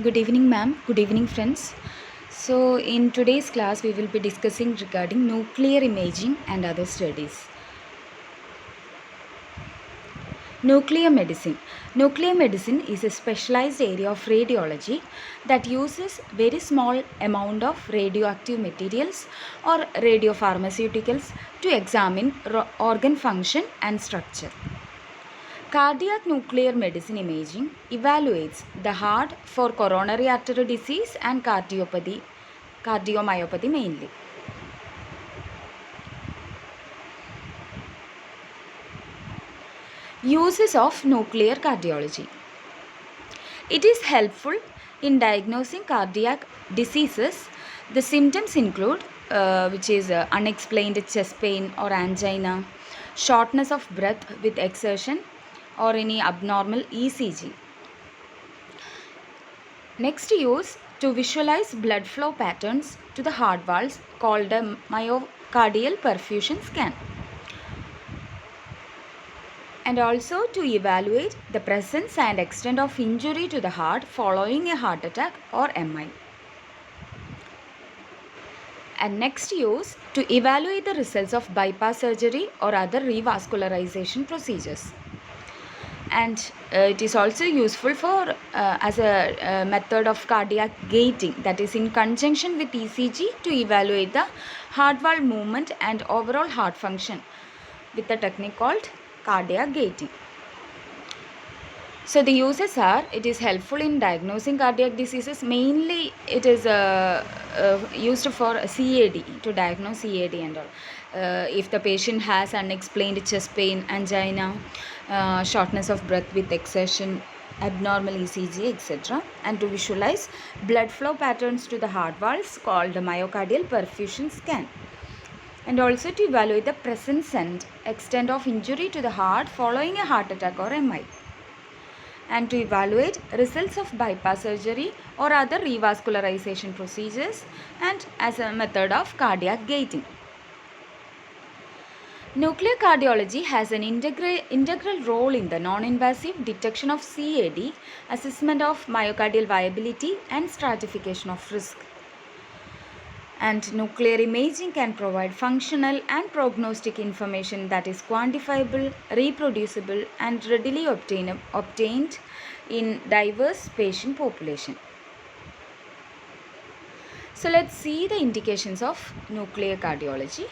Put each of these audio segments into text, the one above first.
Good evening, ma'am. Good evening, friends. So, in today's class, we will be discussing regarding nuclear imaging and other studies. Nuclear medicine. Nuclear medicine is a specialized area of radiology that uses very small amount of radioactive materials or radiopharmaceuticals to examine organ function and structure. Cardiac nuclear medicine imaging evaluates the heart for coronary artery disease and cardiomyopathy mainly. Uses of nuclear cardiology. It is helpful in diagnosing cardiac diseases. The symptoms include which is unexplained chest pain or angina, shortness of breath with exertion, or any abnormal ECG. Next use to visualize blood flow patterns to the heart valves called a myocardial perfusion scan. And also to evaluate the presence and extent of injury to the heart following a heart attack or MI. And next use to evaluate the results of bypass surgery or other revascularization procedures. And it is also useful for as a method of cardiac gating, that is in conjunction with ECG, to evaluate the heart valve movement and overall heart function with a technique called cardiac gating. So the uses are, it is helpful in diagnosing cardiac diseases. Mainly it is used for CAD, to diagnose CAD and all. If the patient has unexplained chest pain, angina, shortness of breath with exertion, abnormal ECG, etc. And to visualize blood flow patterns to the heart valves called myocardial perfusion scan. And also to evaluate the presence and extent of injury to the heart following a heart attack or MI. And to evaluate results of bypass surgery or other revascularization procedures, and as a method of cardiac gating. Nuclear cardiology has an integral role in the non-invasive detection of CAD, assessment of myocardial viability, and stratification of risk. And nuclear imaging can provide functional and prognostic information that is quantifiable, reproducible, and readily obtained in diverse patient population. So let's see the indications of nuclear cardiology.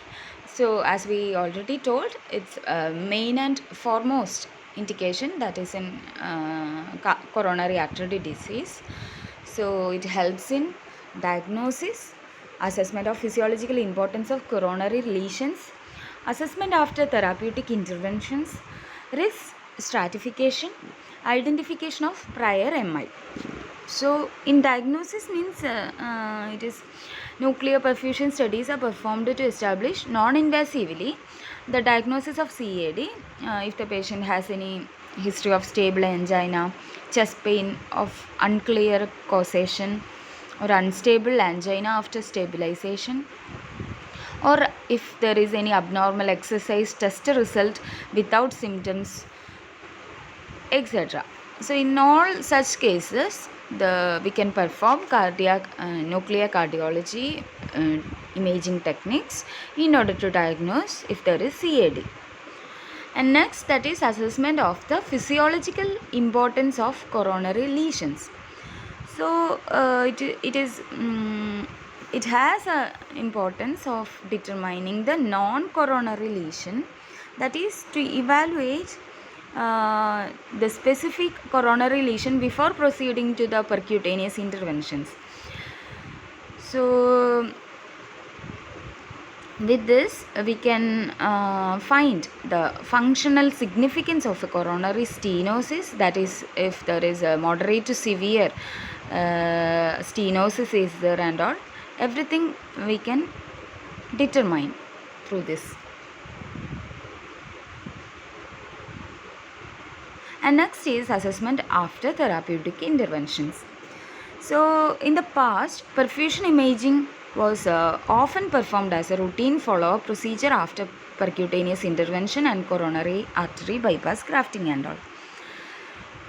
So as we already told, it's main and foremost indication that is in coronary artery disease. So it helps in diagnosis, assessment of physiological importance of coronary lesions, assessment after therapeutic interventions, risk stratification, identification of prior MI. So in diagnosis means it is nuclear perfusion studies are performed to establish non-invasively the diagnosis of CAD if the patient has any history of stable angina, chest pain of unclear causation, or unstable angina after stabilization, or if there is any abnormal exercise test result without symptoms, etc. So in all such cases, we can perform nuclear cardiology imaging techniques in order to diagnose if there is CAD. And next, that is assessment of the physiological importance of coronary lesions. So it has a importance of determining the non-coronary lesion, that is to evaluate the specific coronary lesion before proceeding to the percutaneous interventions. So with this we can find the functional significance of a coronary stenosis, that is if there is a moderate to severe stenosis is there and all, everything we can determine through this. And next is assessment after therapeutic interventions. So in the past, perfusion imaging was often performed as a routine follow-up procedure after percutaneous intervention and coronary artery bypass grafting and all.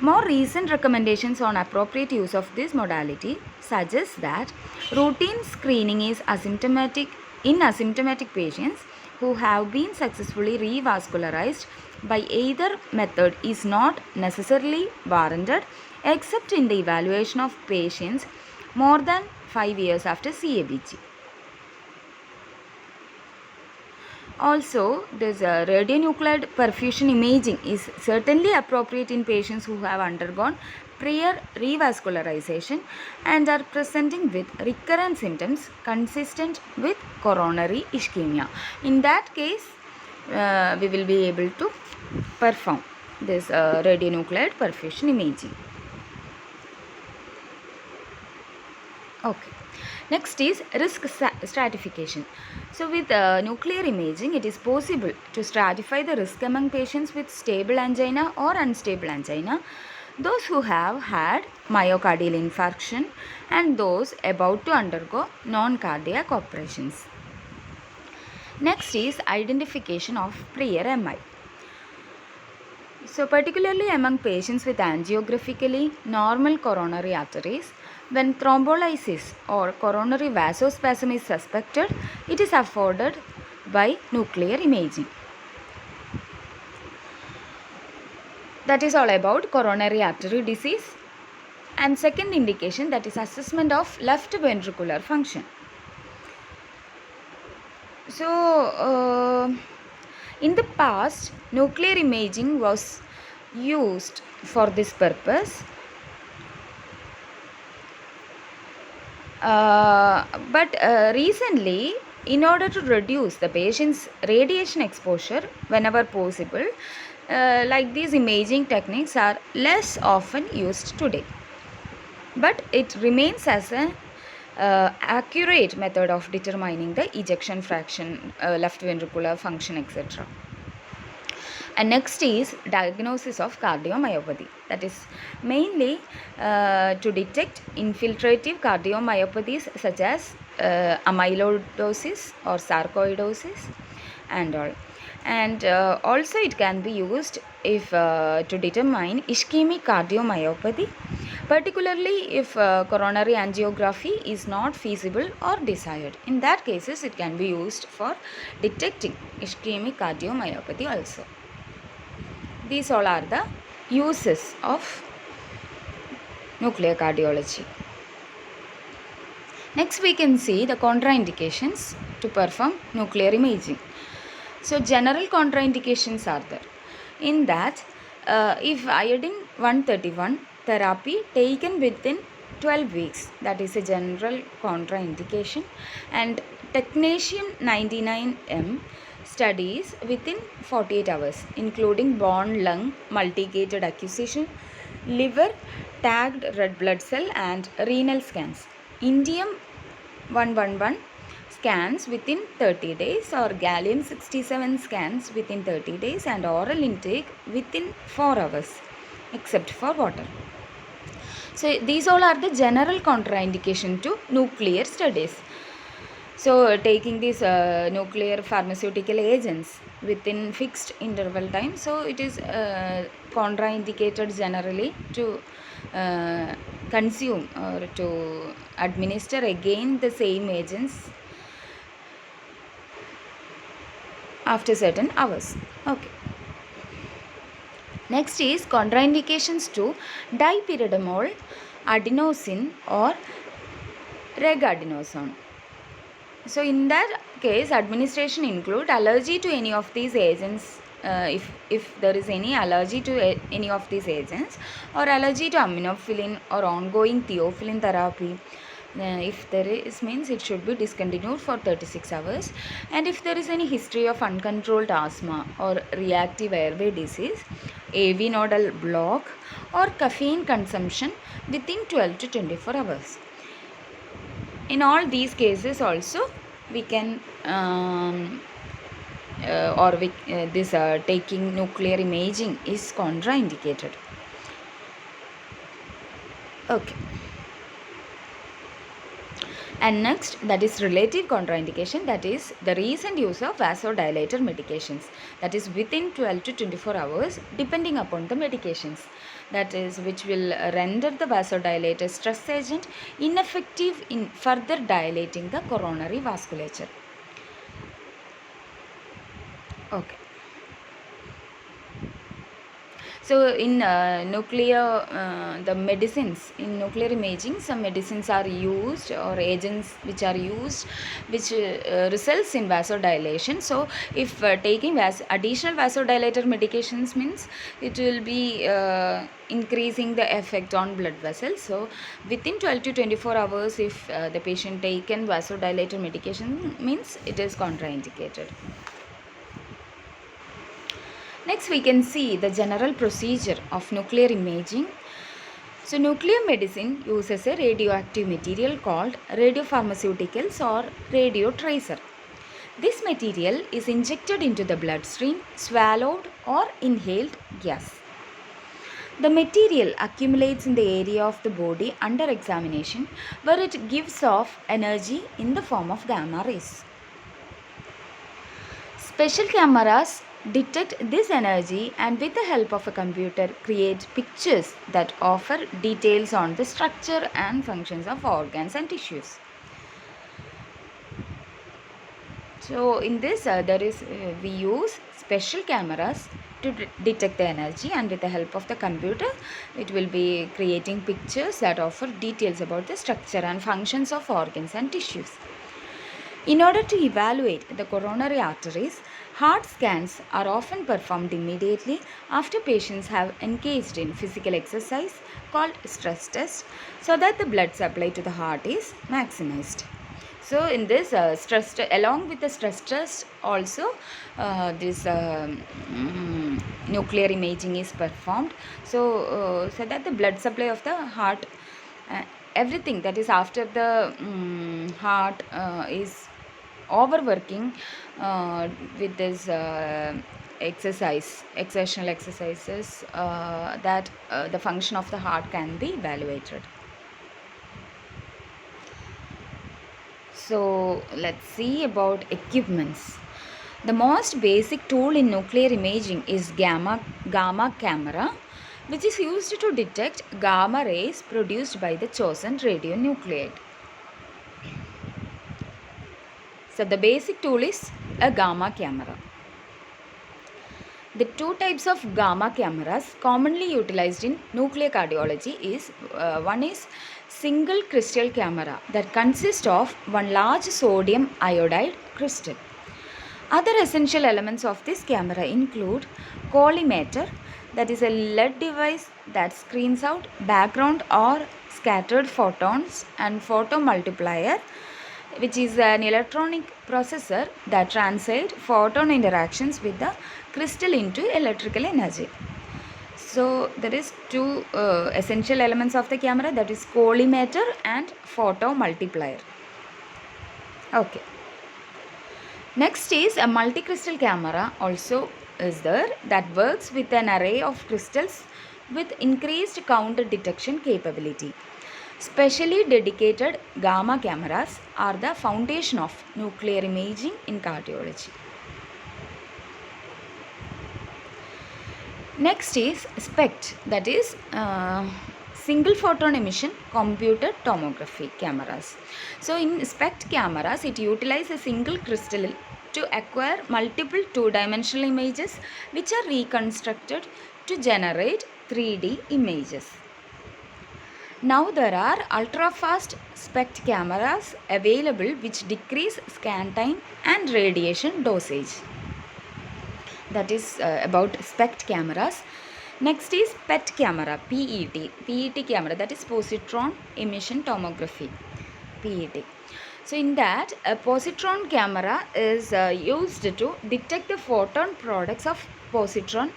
More recent recommendations on appropriate use of this modality suggest that routine screening is asymptomatic in asymptomatic patients who have been successfully revascularized by either method is not necessarily warranted except in the evaluation of patients more than 5 years after CABG. Also, this radionuclide perfusion imaging is certainly appropriate in patients who have undergone prior revascularization and are presenting with recurrent symptoms consistent with coronary ischemia. In that case, we will be able to perform this radionuclide perfusion imaging. Okay. Next is risk stratification. So with nuclear imaging, it is possible to stratify the risk among patients with stable angina or unstable angina, those who have had myocardial infarction, and those about to undergo non-cardiac operations. Next is identification of prior MI. So particularly among patients with angiographically normal coronary arteries, when thrombolysis or coronary vasospasm is suspected, it is afforded by nuclear imaging. That is all about coronary artery disease. And second indication, that is assessment of left ventricular function. So in the past, nuclear imaging was used for this purpose. But recently, in order to reduce the patient's radiation exposure whenever possible, like these imaging techniques are less often used today. But it remains as an accurate method of determining the ejection fraction, left ventricular function, etc. And next is diagnosis of cardiomyopathy. That is mainly to detect infiltrative cardiomyopathies such as amyloidosis or sarcoidosis and all. And also it can be used if to determine ischemic cardiomyopathy, particularly if coronary angiography is not feasible or desired. In that cases, it can be used for detecting ischemic cardiomyopathy also. These all are the uses of nuclear cardiology. Next, we can see the contraindications to perform nuclear imaging. So, general contraindications are there. In that, if iodine 131 therapy taken within 12 weeks, that is a general contraindication, and technetium 99M studies within 48 hours, including bone lung multi-gated acquisition, liver tagged red blood cell and renal scans. Indium 111 scans within 30 days or gallium 67 scans within 30 days and oral intake within 4 hours except for water. So these all are the general contraindication to nuclear studies. So taking these nuclear pharmaceutical agents within fixed interval time, so it is contraindicated generally to consume or to administer again the same agents after certain hours. Okay. Next is contraindications to dipyridamole, adenosine or regadenoson. So in that case, administration include allergy to any of these agents, if there is any allergy to any of these agents, or allergy to aminophylline or ongoing theophylline therapy. If there is, means it should be discontinued for 36 hours. And if there is any history of uncontrolled asthma or reactive airway disease, AV nodal block or caffeine consumption within 12 to 24 hours. In all these cases also we can taking nuclear imaging is contraindicated. Okay. And next, that is relative contraindication, that is the recent use of vasodilator medications, that is within 12 to 24 hours depending upon the medications, that is which will render the vasodilator stress agent ineffective in further dilating the coronary vasculature. Okay. So in the medicines in nuclear imaging, some medicines are used or agents which are used which results in vasodilation. So if taking additional vasodilator medications means it will be increasing the effect on blood vessels. So within 12 to 24 hours if the patient taken vasodilator medication means it is contraindicated. Next, we can see the general procedure of nuclear imaging. So, nuclear medicine uses a radioactive material called radiopharmaceuticals or radiotracer. This material is injected into the bloodstream, swallowed or inhaled gas. The material accumulates in the area of the body under examination, where it gives off energy in the form of gamma rays. Special cameras detect this energy and with the help of a computer create pictures that offer details on the structure and functions of organs and tissues. So in this we use special cameras to detect the energy, and with the help of the computer it will be creating pictures that offer details about the structure and functions of organs and tissues. In order to evaluate the coronary arteries, heart scans are often performed immediately after patients have engaged in physical exercise called stress test, so that the blood supply to the heart is maximized. So in this stress along with the stress test also this nuclear imaging is performed, so that the blood supply of the heart, everything that is after the heart is overworking with this exertional exercises, that the function of the heart can be evaluated. So let's see about equipments. The most basic tool in nuclear imaging is gamma camera, which is used to detect gamma rays produced by the chosen radionuclide. So the basic tool is a gamma camera. The two types of gamma cameras commonly utilized in nuclear cardiology is one is single crystal camera that consists of one large sodium iodide crystal. Other essential elements of this camera include collimator, that is a LED device that screens out background or scattered photons, and photomultiplier, which is an electronic processor that translates photon interactions with the crystal into electrical energy. So there is two essential elements of the camera, that is collimator and photomultiplier. Okay. Next is a multi-crystal camera also is there, that works with an array of crystals with increased count detection capability. Specially dedicated gamma cameras are the foundation of nuclear imaging in cardiology. Next is SPECT, that is single photon emission computed tomography cameras. So in SPECT cameras, it utilizes a single crystal to acquire multiple two-dimensional images which are reconstructed to generate 3D images. Now there are ultra-fast SPECT cameras available which decrease scan time and radiation dosage. That is about SPECT cameras. Next is PET camera, PET camera, that is positron emission tomography, PET. So in that, a positron camera is used to detect the photon products of positron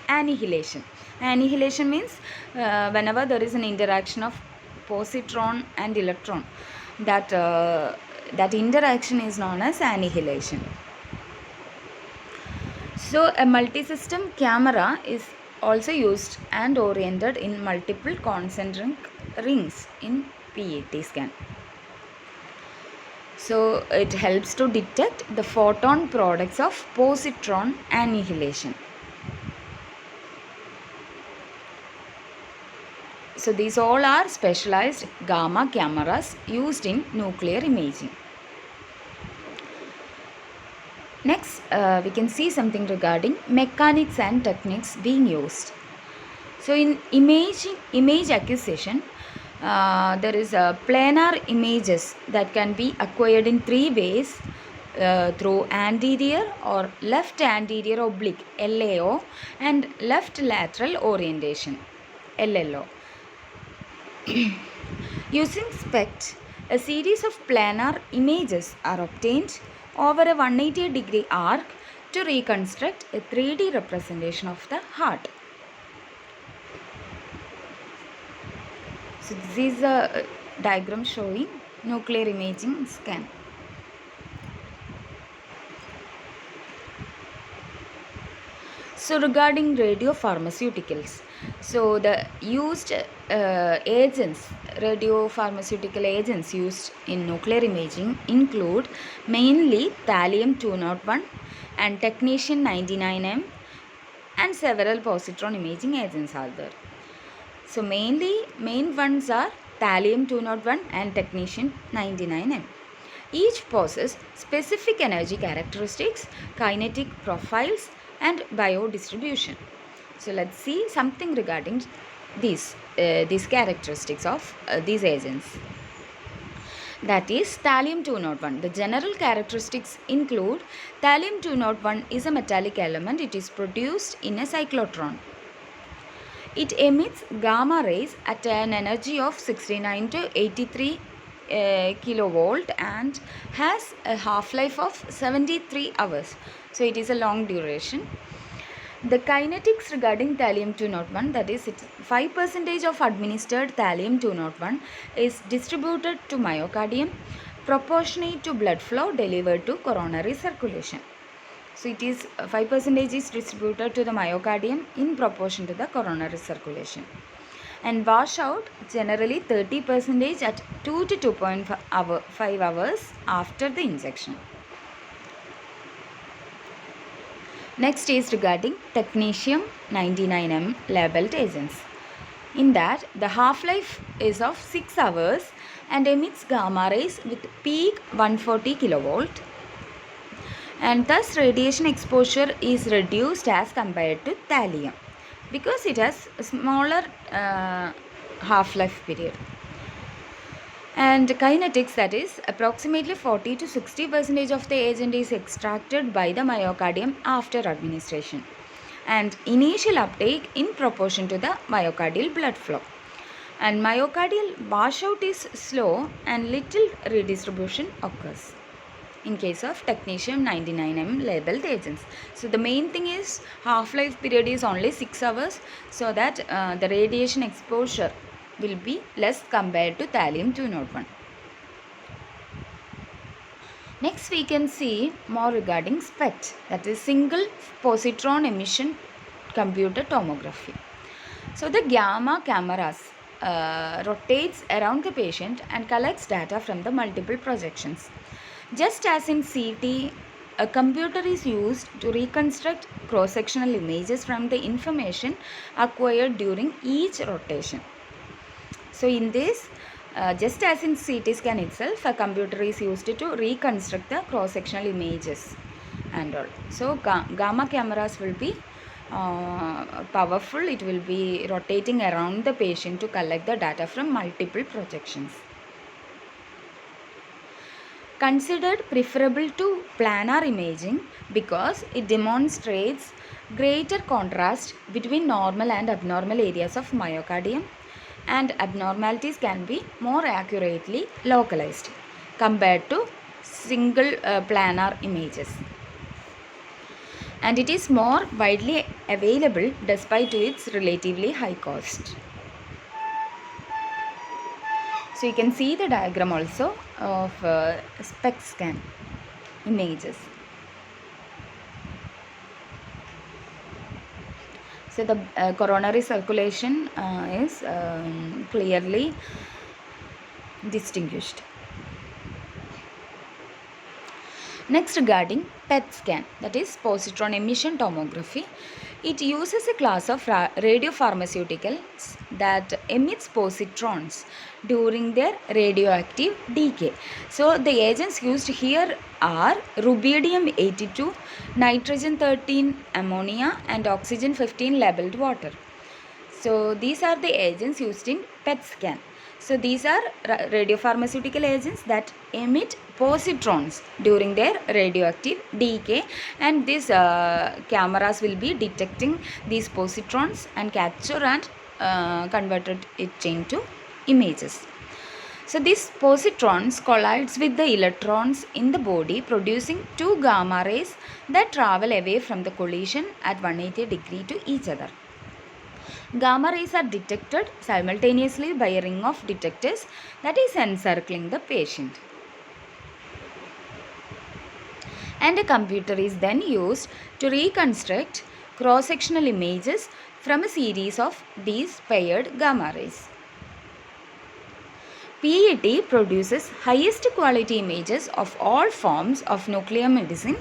annihilation. Annihilation means whenever there is an interaction of positron and electron, that interaction is known as annihilation. So a multi-system camera is also used and oriented in multiple concentric rings in PET scan. So it helps to detect the photon products of positron annihilation. So these all are specialized gamma cameras used in nuclear imaging. Next, we can see something regarding mechanics and techniques being used. So in image acquisition, there is a planar images that can be acquired in three ways, through anterior or left anterior oblique LAO and left lateral orientation LLO. Using SPECT, a series of planar images are obtained over a 180-degree arc to reconstruct a 3D representation of the heart. So this is a diagram showing nuclear imaging scan. So regarding radiopharmaceuticals, so the used agents, radiopharmaceutical agents used in nuclear imaging include mainly thallium-201 and technetium-99m, and several positron imaging agents are there. So main ones are thallium-201 and technetium-99m. Each possesses specific energy characteristics, kinetic profiles, and biodistribution. So let's see something regarding these characteristics of these agents. That is thallium-201. The general characteristics include thallium-201 is a metallic element. It is produced in a cyclotron. It emits gamma rays at an energy of 69 to 83 kilovolt and has a half-life of 73 hours. So it is a long duration. The kinetics regarding thallium-201, that is 5% of administered thallium-201 is distributed to myocardium proportionate to blood flow delivered to coronary circulation. So it is 5% is distributed to the myocardium in proportion to the coronary circulation. And washout generally 30% at 2 to 2.5 hours after the injection. Next is regarding technetium-99m labeled agents. In that, the half-life is of 6 hours and emits gamma rays with peak 140 kilovolt. And thus radiation exposure is reduced as compared to thallium because it has a smaller half-life period. And kinetics, that is approximately 40 to 60% of the agent is extracted by the myocardium after administration, and initial uptake in proportion to the myocardial blood flow. And myocardial washout is slow and little redistribution occurs in case of technetium-99m labeled agents. So the main thing is half-life period is only 6 hours, so that the radiation exposure will be less compared to thallium-201. Next we can see more regarding SPECT, that is single positron emission computed tomography. So the gamma cameras rotates around the patient and collects data from the multiple projections. Just as in CT, a computer is used to reconstruct cross-sectional images from the information acquired during each rotation. So in this, just as in CT scan itself, a computer is used to reconstruct the cross-sectional images and all. So gamma cameras will be powerful. It will be rotating around the patient to collect the data from multiple projections. Considered preferable to planar imaging because it demonstrates greater contrast between normal and abnormal areas of myocardium, and abnormalities can be more accurately localized compared to single planar images. And it is more widely available despite its relatively high cost. So you can see the diagram also of SPECT scan images. So the coronary circulation is clearly distinguished. Next, regarding PET scan, that is positron emission tomography, it uses a class of radiopharmaceuticals that emits positrons during their radioactive decay. So the agents used here are rubidium 82, nitrogen 13, ammonia, and oxygen 15 labeled water. So these are the agents used in PET scan. So these are radiopharmaceutical agents that emit positrons during their radioactive decay, and these cameras will be detecting these positrons and capture and converted it into images. So these positrons collides with the electrons in the body, producing two gamma rays that travel away from the collision at 180 degrees to each other. Gamma rays are detected simultaneously by a ring of detectors that is encircling the patient. And a computer is then used to reconstruct cross-sectional images from a series of these paired gamma rays. PET produces highest quality images of all forms of nuclear medicine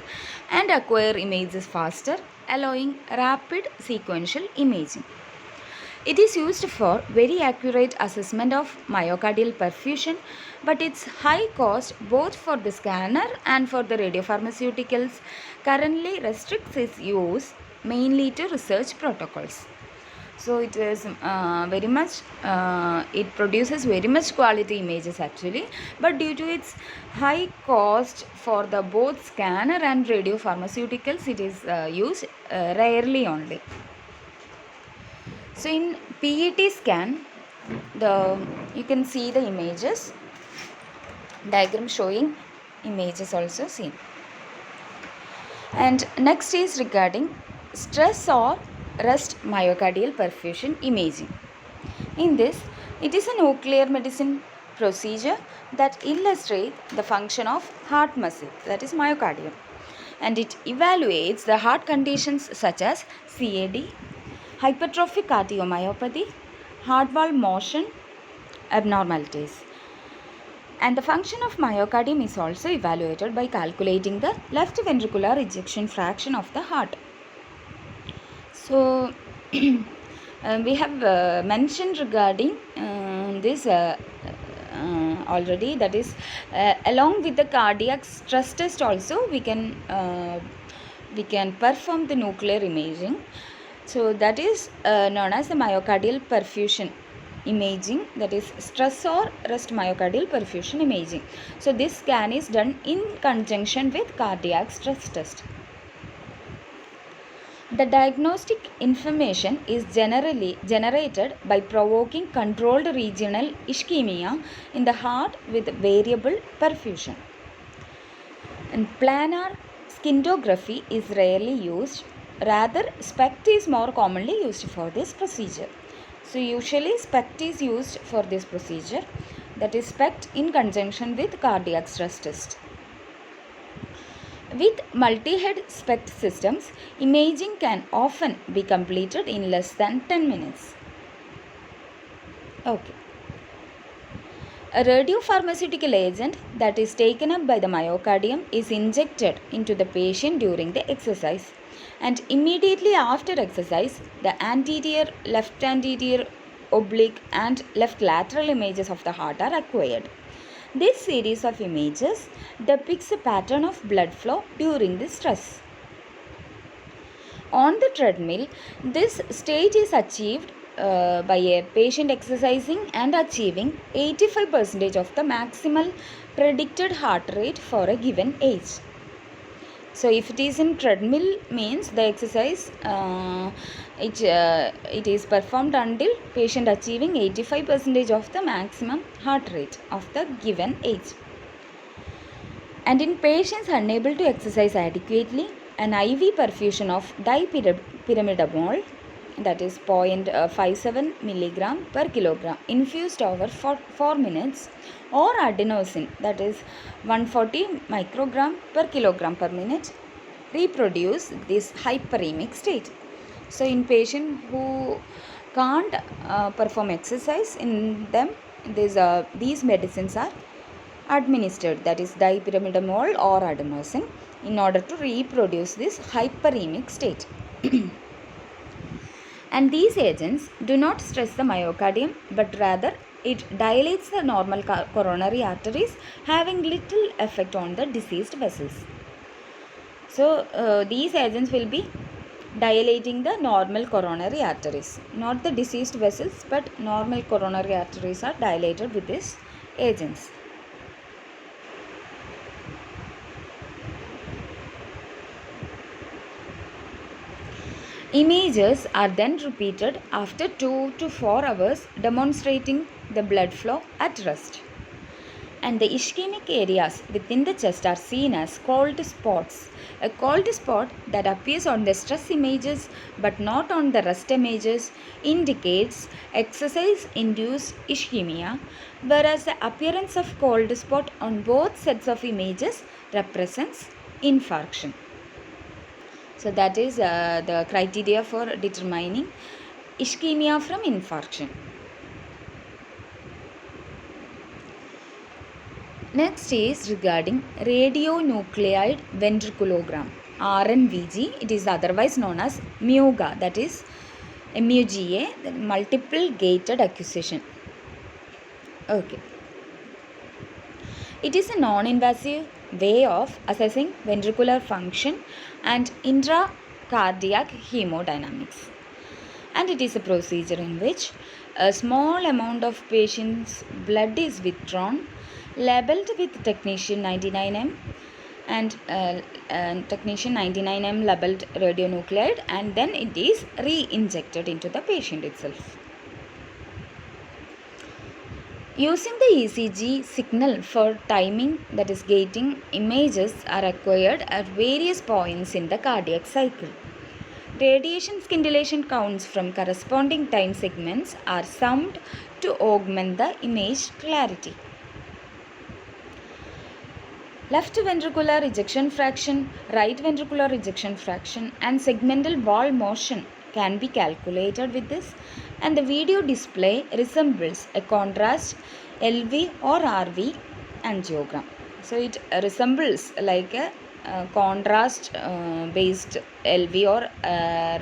and acquire images faster, allowing rapid sequential imaging. It is used for very accurate assessment of myocardial perfusion, but its high cost both for the scanner and for the radiopharmaceuticals currently restricts its use mainly to research protocols. So it is very much, it produces very much quality images actually, but due to its high cost for the both scanner and radiopharmaceuticals, it is used rarely only. So in PET scan, you can see the images, diagram showing images also seen. And next is regarding stress or rest myocardial perfusion imaging. In this, it is a nuclear medicine procedure that illustrates the function of heart muscle, that is myocardium, and it evaluates the heart conditions such as CAD, hypertrophic cardiomyopathy, heart valve motion abnormalities. And the function of myocardium is also evaluated by calculating the left ventricular ejection fraction of the heart. So we have mentioned regarding this already, that is along with the cardiac stress test also we can perform the nuclear imaging. So that is known as the myocardial perfusion imaging, that is stress or rest myocardial perfusion imaging. So this scan is done in conjunction with cardiac stress test. The diagnostic information is generally generated by provoking controlled regional ischemia in the heart with variable perfusion. And planar scintigraphy is rarely used. Rather, SPECT is more commonly used for this procedure. So usually SPECT is used for this procedure, that is SPECT in conjunction with cardiac stress test. With multi-head SPECT systems, imaging can often be completed in less than 10 minutes. Okay. A radiopharmaceutical agent that is taken up by the myocardium is injected into the patient during the exercise, and immediately after exercise, the anterior, left anterior, oblique and left lateral images of the heart are acquired. This series of images depicts a pattern of blood flow during the stress. On the treadmill, this state is achieved by a patient exercising and achieving 85% of the maximal predicted heart rate for a given age. So if it is in treadmill, means the exercise it is performed until patient achieving 85% of the maximum heart rate of the given age. And in patients unable to exercise adequately, an IV perfusion of dipyrimidamole, that is 0.57 milligram per kilogram, infused over 4 minutes, or adenosine, that is 140 microgram per kilogram per minute, reproduce this hyperemic state. So in patient who can't perform exercise, in them these medicines are administered, that is dipyrimidamole or adenosine, in order to reproduce this hyperemic state. And these agents do not stress the myocardium, but rather it dilates the normal coronary arteries, having little effect on the diseased vessels. So these agents will be dilating the normal coronary arteries, not the diseased vessels, but normal coronary arteries are dilated with these agents. Images are then repeated after 2 to 4 hours, demonstrating the blood flow at rest. And the ischemic areas within the chest are seen as cold spots. A cold spot that appears on the stress images but not on the rest images indicates exercise-induced ischemia, whereas the appearance of cold spot on both sets of images represents infarction. So that is the criteria for determining ischemia from infarction. Next is regarding radionuclide ventriculogram, RNVG. It is otherwise known as MUGA, that is MUGA, multiple gated acquisition. Okay. It is a non-invasive way of assessing ventricular function and intracardiac hemodynamics. And it is a procedure in which a small amount of patient's blood is withdrawn, labeled with technetium 99M and technetium 99M labeled radionuclide, and then it is re-injected into the patient itself. Using the ECG signal for timing, that is gating, images are acquired at various points in the cardiac cycle. Radiation scintillation counts from corresponding time segments are summed to augment the image clarity. Left ventricular ejection fraction, right ventricular ejection fraction, and segmental wall motion can be calculated with this, and the video display resembles a contrast LV or RV angiogram. So it resembles like a contrast based LV or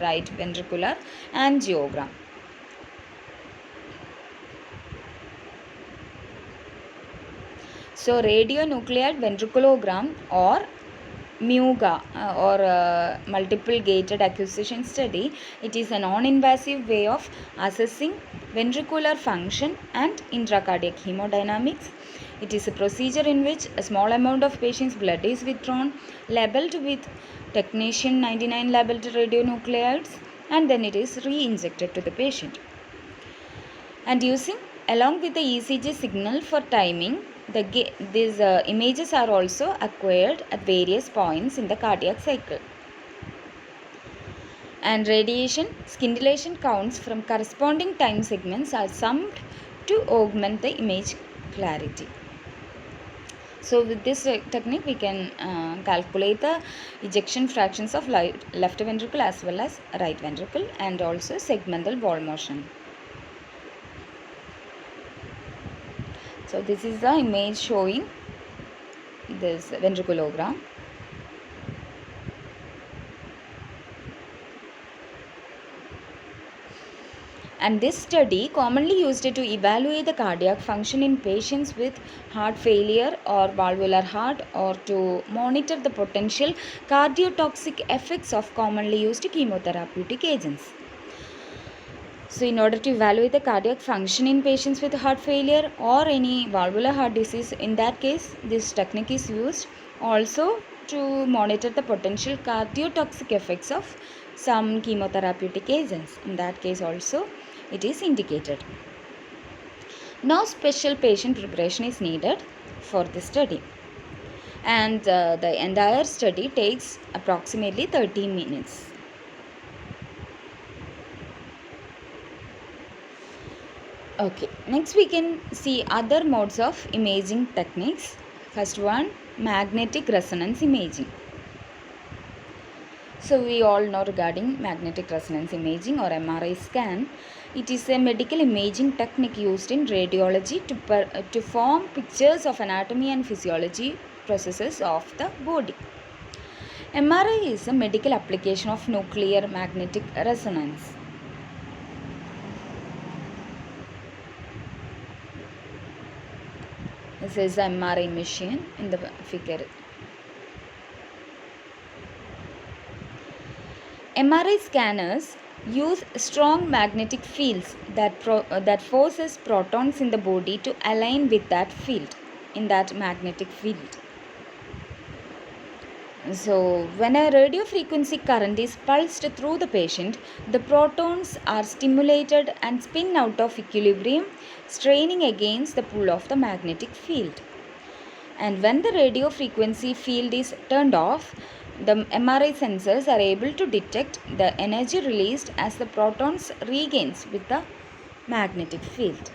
right ventricular angiogram. So radionuclide ventriculogram or MUGA or multiple gated acquisition study, it is a non-invasive way of assessing ventricular function and intracardiac hemodynamics. It is a procedure in which a small amount of patient's blood is withdrawn, labeled with technetium 99 labeled radionuclides, and then it is re-injected to the patient. And using along with the ECG signal for timing, these images are also acquired at various points in the cardiac cycle. And radiation scintillation counts from corresponding time segments are summed to augment the image clarity. So with this technique we can calculate the ejection fractions of left ventricle as well as right ventricle, and also segmental wall motion. So this is the image showing this ventriculogram. And this study commonly used to evaluate the cardiac function in patients with heart failure or valvular heart, or to monitor the potential cardiotoxic effects of commonly used chemotherapeutic agents. So in order to evaluate the cardiac function in patients with heart failure or any valvular heart disease, in that case this technique is used. Also to monitor the potential cardiotoxic effects of some chemotherapeutic agents, in that case also it is indicated. Now special patient preparation is needed for this study, and the entire study takes approximately 30 minutes. Okay, next we can see other modes of imaging techniques. First one, magnetic resonance imaging. So we all know regarding magnetic resonance imaging or MRI scan. It is a medical imaging technique used in radiology to form pictures of anatomy and physiology processes of the body. MRI is a medical application of nuclear magnetic resonance. This is the MRI machine in the figure. MRI scanners use strong magnetic fields that forces protons in the body to align with that field, in that magnetic field. So, when a radio frequency current is pulsed through the patient, the protons are stimulated and spin out of equilibrium, straining against the pull of the magnetic field. And when the radio frequency field is turned off, the MRI sensors are able to detect the energy released as the protons regains with the magnetic field.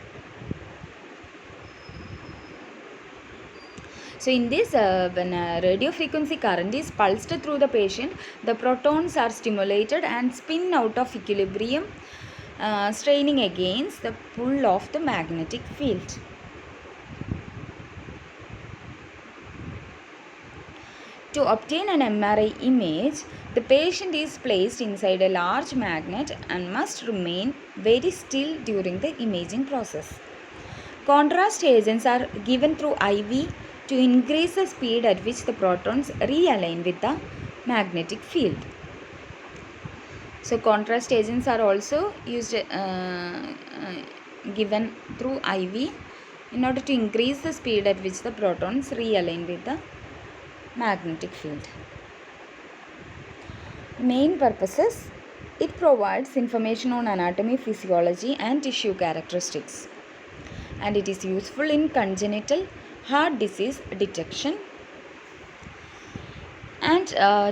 So in this, when a radio frequency current is pulsed through the patient, the protons are stimulated and spin out of equilibrium, straining against the pull of the magnetic field. To obtain an MRI image, the patient is placed inside a large magnet and must remain very still during the imaging process. Contrast agents are given through IV to increase the speed at which the protons realign with the magnetic field. So contrast agents are also used given through IV in order to increase the speed at which the protons realign with the magnetic field. Main purposes: it provides information on anatomy, physiology and tissue characteristics, and it is useful in congenital heart disease detection and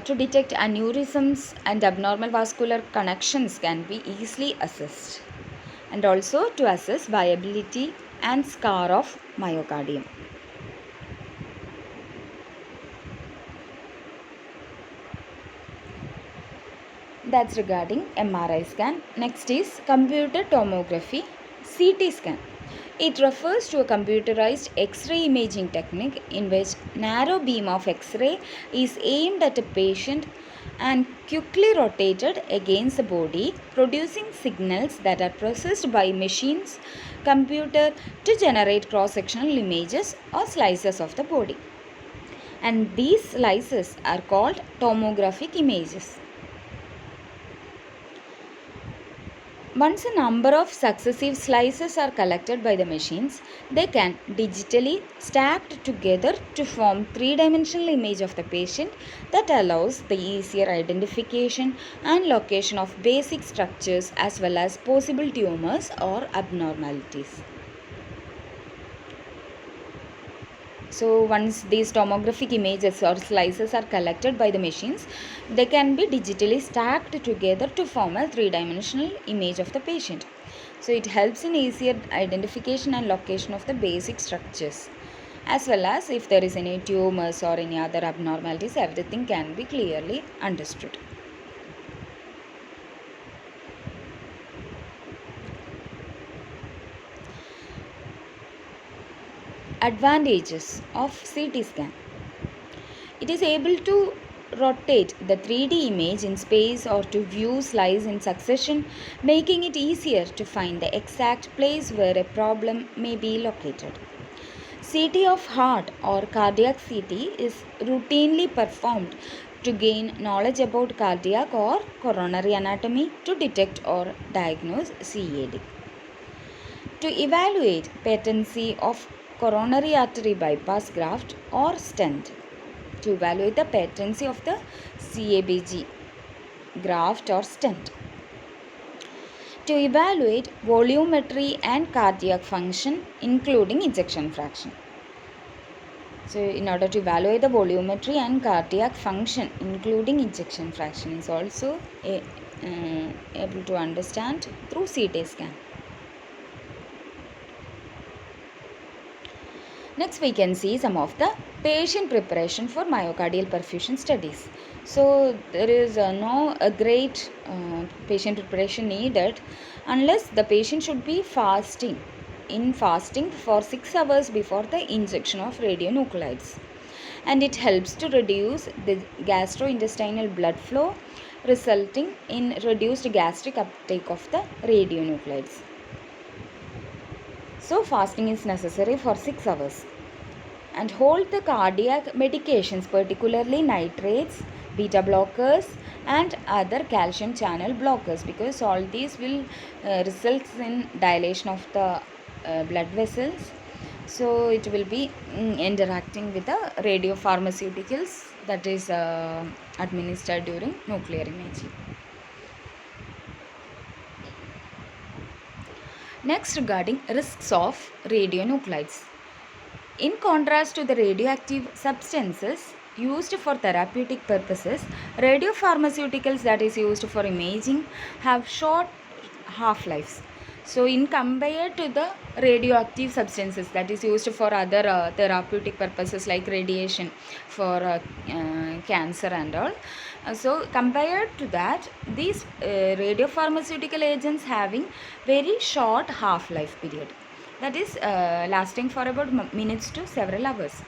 to detect aneurysms and abnormal vascular connections can be easily assessed, and also to assess viability and scar of myocardium. That's regarding MRI scan. Next is computer tomography, CT scan. It refers to a computerized X-ray imaging technique in which narrow beam of X-ray is aimed at a patient and quickly rotated against the body, producing signals that are processed by machines computer to generate cross-sectional images or slices of the body. And these slices are called tomographic images. Once a number of successive slices are collected by the machines, they can digitally stacked together to form three-dimensional image of the patient that allows the easier identification and location of basic structures as well as possible tumors or abnormalities. So once these tomographic images or slices are collected by the machines, they can be digitally stacked together to form a three-dimensional image of the patient. So it helps in easier identification and location of the basic structures, as well as if there is any tumors or any other abnormalities, everything can be clearly understood. Advantages of CT scan: it is able to rotate the 3D image in space or to view slices in succession, making it easier to find the exact place where a problem may be located. CT of heart or cardiac CT is routinely performed to gain knowledge about cardiac or coronary anatomy to detect or diagnose CAD. To evaluate patency of coronary artery bypass graft or stent. To evaluate the patency of the CABG graft or stent. To evaluate volumetry and cardiac function, including ejection fraction. So, in order to evaluate the volumetry and cardiac function, including ejection fraction, is also able to understand through CT scan. Next, we can see some of the patient preparation for myocardial perfusion studies. So, there is no a great patient preparation needed unless the patient should be fasting for 6 hours before the injection of radionuclides. And it helps to reduce the gastrointestinal blood flow, resulting in reduced gastric uptake of the radionuclides. So, fasting is necessary for 6 hours. And hold the cardiac medications, particularly nitrates, beta blockers, and other calcium channel blockers, because all these will result in dilation of the blood vessels. So it will be interacting with the radiopharmaceuticals that is administered during nuclear imaging. Next, regarding risks of radionuclides. In contrast to the radioactive substances used for therapeutic purposes, radiopharmaceuticals that is used for imaging have short half-lives. So, in compared to the radioactive substances that is used for other therapeutic purposes like radiation for cancer and all, so compared to that, these radiopharmaceutical agents having very short half-life period, that is lasting for about minutes to several hours,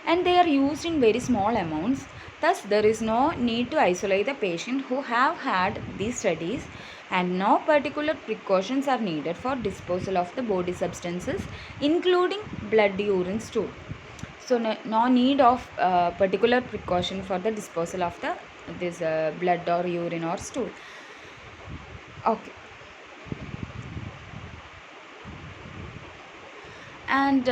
and they are used in very small amounts. Thus, there is no need to isolate the patient who have had these studies, and no particular precautions are needed for disposal of the body substances, including blood, urine, stool. So, no need of particular precaution for the disposal of the this blood or urine or stool. Okay. And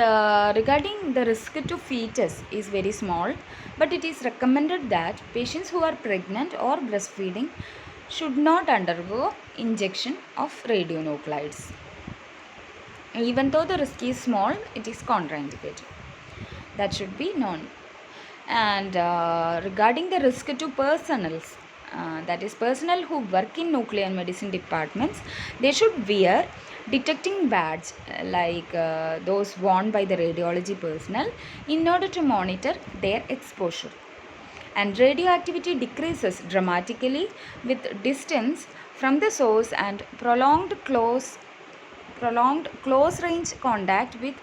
regarding the risk to fetus is very small, but it is recommended that patients who are pregnant or breastfeeding should not undergo injection of radionuclides. Even though the risk is small, it is contraindicated. That should be known. And regarding the risk to personnels, that is personnel who work in nuclear medicine departments, they should wear detecting badge like those worn by the radiology personnel in order to monitor their exposure. And radioactivity decreases dramatically with distance from the source, and prolonged close range contact with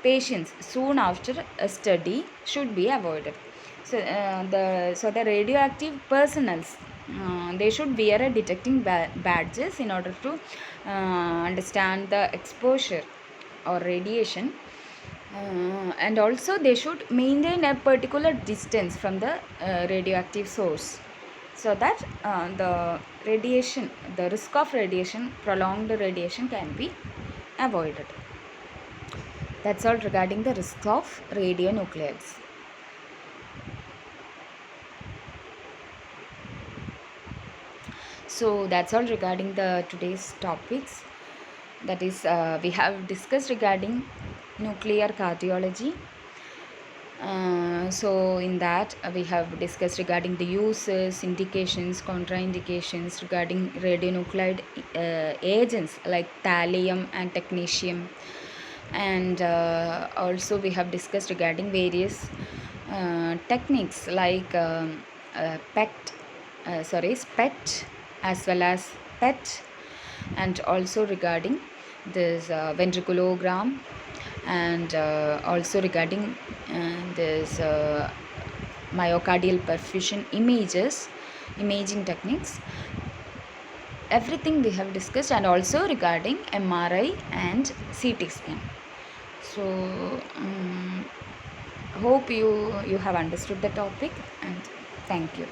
patients soon after a study should be avoided. So the radioactive personnels, they should wear a detecting badges in order to understand the exposure or radiation, and also they should maintain a particular distance from the radioactive source, so that the risk of radiation, prolonged radiation, can be avoided. That's all regarding the risks of radionuclides. So that's all regarding the today's topics. That is, we have discussed regarding nuclear cardiology. So in that we have discussed regarding the uses, indications, contraindications regarding radionuclide agents like thallium and technetium, and also we have discussed regarding various techniques like SPECT as well as PET, and also regarding this ventriculogram, and also regarding this myocardial perfusion imaging techniques. Everything we have discussed, and also regarding MRI and CT scan. So hope you have understood the topic, and thank you.